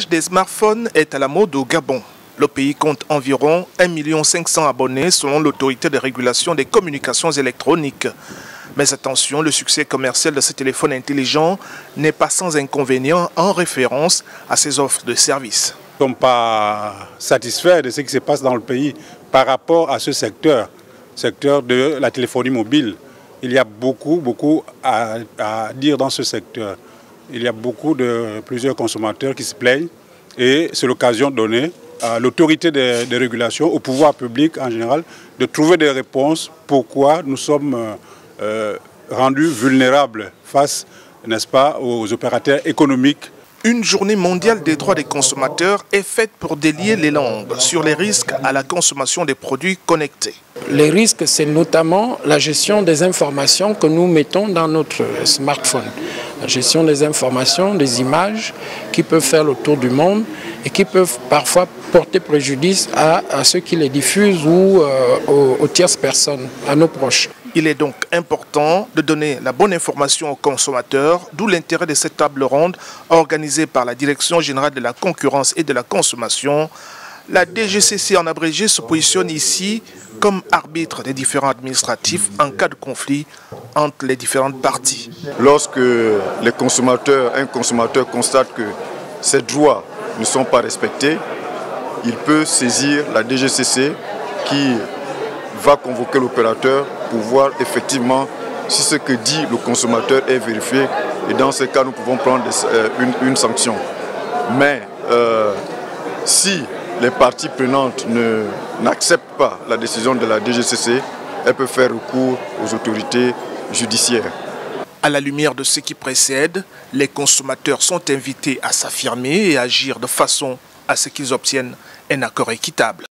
L'usage des smartphones est à la mode au Gabon. Le pays compte environ 1 500 000 abonnés selon l'autorité de régulation des communications électroniques. Mais attention, le succès commercial de ces téléphones intelligents n'est pas sans inconvénient en référence à ces offres de services. Nous ne sommes pas satisfaits de ce qui se passe dans le pays par rapport à ce secteur de la téléphonie mobile. Il y a beaucoup à dire dans ce secteur. Il y a plusieurs consommateurs qui se plaignent et c'est l'occasion donnée à l'autorité de régulation, au pouvoir public en général, de trouver des réponses pourquoi nous sommes rendus vulnérables face, n'est-ce pas, aux opérateurs économiques. Une journée mondiale des droits des consommateurs est faite pour délier les langues sur les risques à la consommation des produits connectés. Les risques, c'est notamment la gestion des informations que nous mettons dans notre smartphone. La gestion des informations, des images qui peuvent faire le tour du monde et qui peuvent parfois porter préjudice à ceux qui les diffusent ou aux tierces personnes, à nos proches. Il est donc important de donner la bonne information aux consommateurs, d'où l'intérêt de cette table ronde organisée par la Direction générale de la concurrence et de la consommation. La DGCC en abrégé se positionne ici comme arbitre des différents administratifs en cas de conflit entre les différentes parties. Lorsque un consommateur constate que ses droits ne sont pas respectés, il peut saisir la DGCC qui va convoquer l'opérateur pour voir effectivement si ce que dit le consommateur est vérifié. Et dans ce cas, nous pouvons prendre une sanction. Mais si les parties prenantes n'acceptent pas la décision de la DGCC, elles peuvent faire recours aux autorités judiciaires. À la lumière de ce qui précède, les consommateurs sont invités à s'affirmer et agir de façon à ce qu'ils obtiennent un accord équitable.